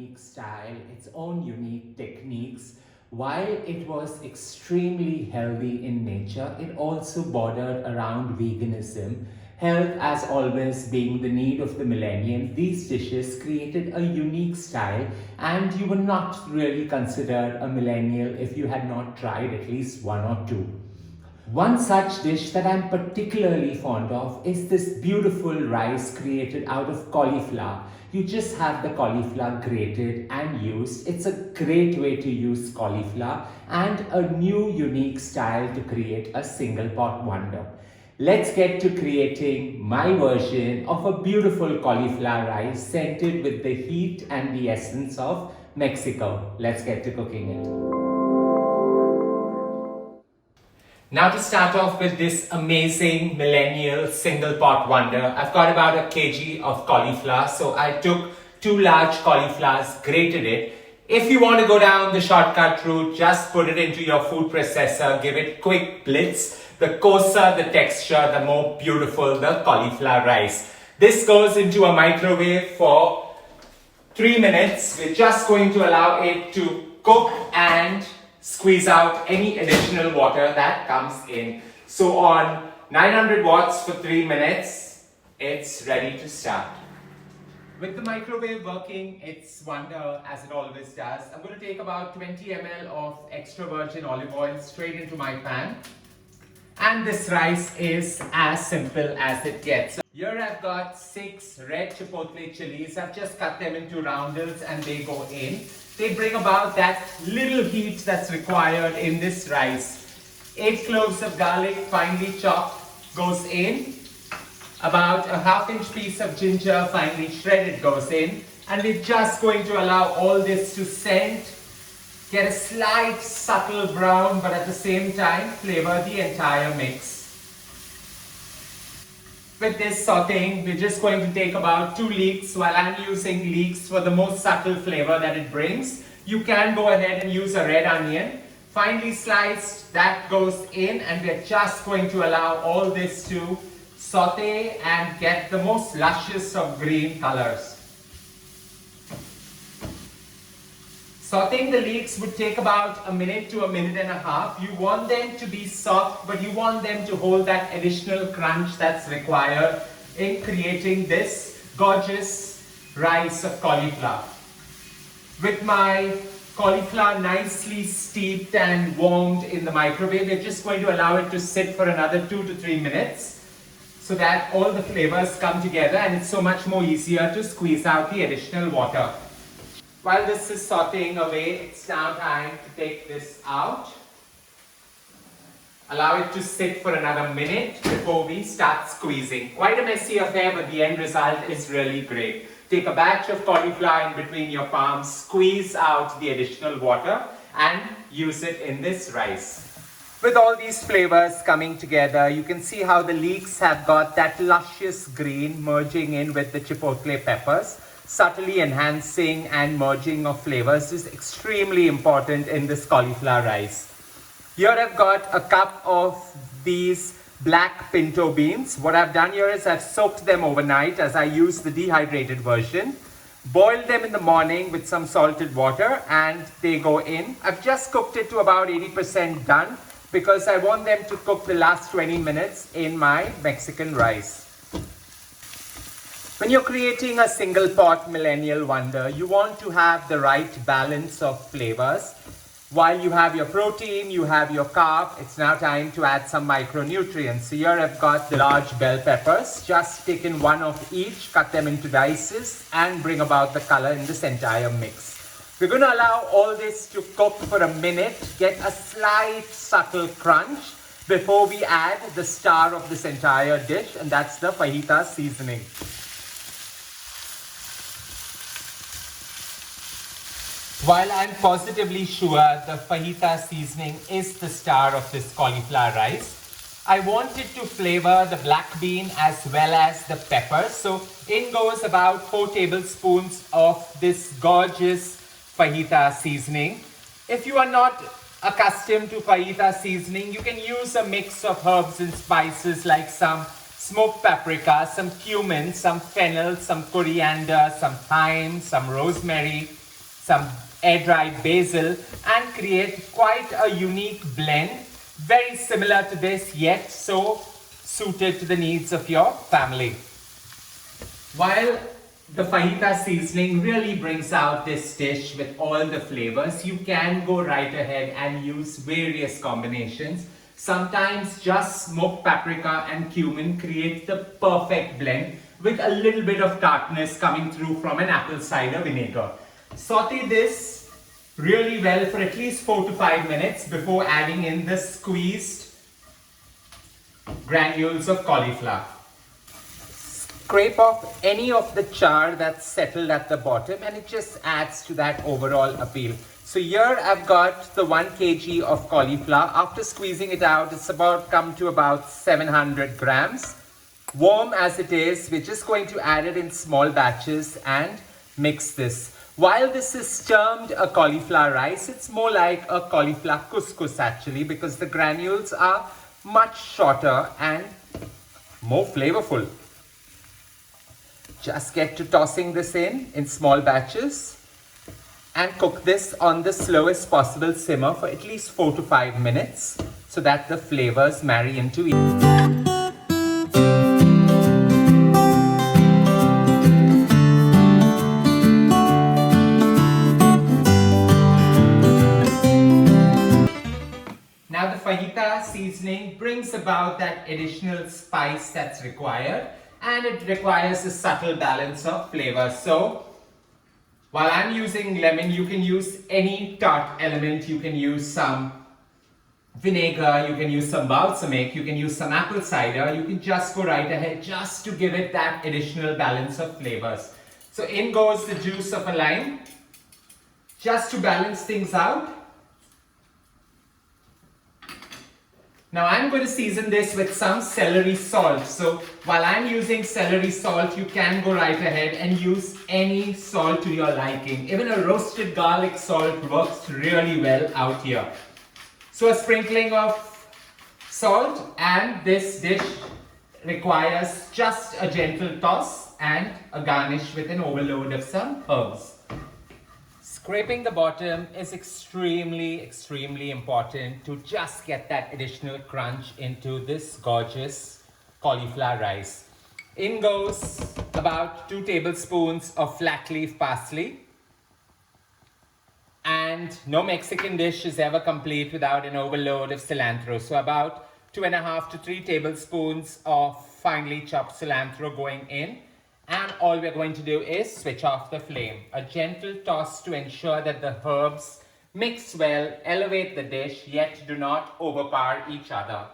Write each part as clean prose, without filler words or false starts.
unique style, its own unique techniques. While it was extremely healthy in nature, it also bordered around veganism. Health, as always, being the need of the millennium, these dishes created a unique style, and you were not really considered a millennial if you had not tried at least one or two. One such dish that I'm particularly fond of is this beautiful rice created out of cauliflower. You just have the cauliflower grated and used. It's a great way to use cauliflower and a new unique style to create a single pot wonder. Let's get to creating my version of a beautiful cauliflower rice scented with the heat and the essence of Mexico. Let's get to cooking it. Now to start off with this amazing millennial single pot wonder, I've got about a kg of cauliflower. So I took 2 large cauliflowers, grated it. If you want to go down the shortcut route, just put it into your food processor, give it quick blitz. The coarser the texture, the more beautiful the cauliflower rice. This goes into a microwave for 3 minutes. We're just going to allow it to cook and squeeze out any additional water that comes in. So on 900 watts for 3 minutes, it's ready to start. With the microwave working its wonder as it always does, I'm going to take about 20 ml of extra virgin olive oil straight into my pan. And this rice is as simple as it gets. Here I've got 6 red chipotle chilies. I've just cut them into roundels and they go in. They bring about that little heat that's required in this rice. 8 cloves of garlic finely chopped goes in. About a ½ inch piece of ginger finely shredded goes in. And we're just going to allow all this to scent, get a slight subtle brown, but at the same time flavor the entire mix. With this sauteing, we're just going to take about 2 leeks. While I'm using leeks for the most subtle flavor that it brings, you can go ahead and use a red onion. Finely sliced, that goes in, and we're just going to allow all this to saute and get the most luscious of green colors. Sauteing the leeks would take about a minute to a minute and a half. You want them to be soft, but you want them to hold that additional crunch that's required in creating this gorgeous rice of cauliflower. With my cauliflower nicely steeped and warmed in the microwave, we're just going to allow it to sit for another 2 to 3 minutes so that all the flavors come together and it's so much more easier to squeeze out the additional water. While this is sauteing away, it's now time to take this out. Allow it to sit for another minute before we start squeezing. Quite a messy affair, but the end result is really great. Take a batch of cauliflower in between your palms, squeeze out the additional water and use it in this rice. With all these flavors coming together, you can see how the leeks have got that luscious green merging in with the chipotle peppers. Subtly enhancing and merging of flavors is extremely important in this cauliflower rice. Here I've got a cup of these black pinto beans. What I've done here is I've soaked them overnight as I use the dehydrated version. Boiled them in the morning with some salted water and they go in. I've just cooked it to about 80% done because I want them to cook the last 20 minutes in my Mexican rice. When you're creating a single pot millennial wonder, you want to have the right balance of flavors. While you have your protein, you have your carb, it's now time to add some micronutrients. So here I've got the large bell peppers. Just take in 1 of each, cut them into dices and bring about the color in this entire mix. We're going to allow all this to cook for a minute, get a slight subtle crunch before we add the star of this entire dish, and that's the fajita seasoning. While I'm positively sure the fajita seasoning is the star of this cauliflower rice, I wanted to flavor the black bean as well as the pepper. So in goes about 4 tablespoons of this gorgeous fajita seasoning. If you are not accustomed to fajita seasoning, you can use a mix of herbs and spices like some smoked paprika, some cumin, some fennel, some coriander, some thyme, some rosemary. some air-dried basil, and create quite a unique blend, very similar to this, yet so suited to the needs of your family. While the fajita seasoning really brings out this dish with all the flavors, you can go right ahead and use various combinations. Sometimes just smoked paprika and cumin create the perfect blend with a little bit of tartness coming through from an apple cider vinegar. Saute this really well for at least 4 to 5 minutes before adding in the squeezed granules of cauliflower. Scrape off any of the char that's settled at the bottom, and it just adds to that overall appeal. So here I've got the 1 kg of cauliflower. After squeezing it out, it's come to about 700 grams. Warm as it is, we're just going to add it in small batches and mix this. While this is termed a cauliflower rice, it's more like a cauliflower couscous actually, because the granules are much shorter and more flavorful. Just get to tossing this in small batches and cook this on the slowest possible simmer for at least 4 to 5 minutes so that the flavors marry into each other. Now the fajita seasoning brings about that additional spice that's required, and it requires a subtle balance of flavor. So while I'm using lemon, you can use any tart element. You can use some vinegar, you can use some balsamic, you can use some apple cider. You can just go right ahead just to give it that additional balance of flavors. So in goes the juice of a lime just to balance things out. Now I'm going to season this with some celery salt. So while I'm using celery salt, you can go right ahead and use any salt to your liking. Even a roasted garlic salt works really well out here. So a sprinkling of salt, and this dish requires just a gentle toss and a garnish with an overload of some herbs. Scraping the bottom is extremely important to just get that additional crunch into this gorgeous cauliflower rice. In goes about 2 tablespoons of flat leaf parsley. And no Mexican dish is ever complete without an overload of cilantro. So about 2.5 to 3 tablespoons of finely chopped cilantro going in. And all we're going to do is switch off the flame. A gentle toss to ensure that the herbs mix well, elevate the dish, yet do not overpower each other.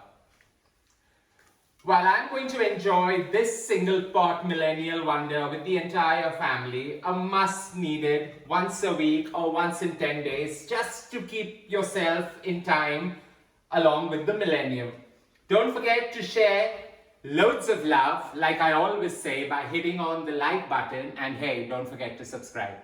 While I'm going to enjoy this single pot millennial wonder with the entire family, a must needed once a week or once in 10 days, just to keep yourself in time along with the millennium. Don't forget to share loads of love, like I always say, by hitting on the like button, and hey, don't forget to subscribe.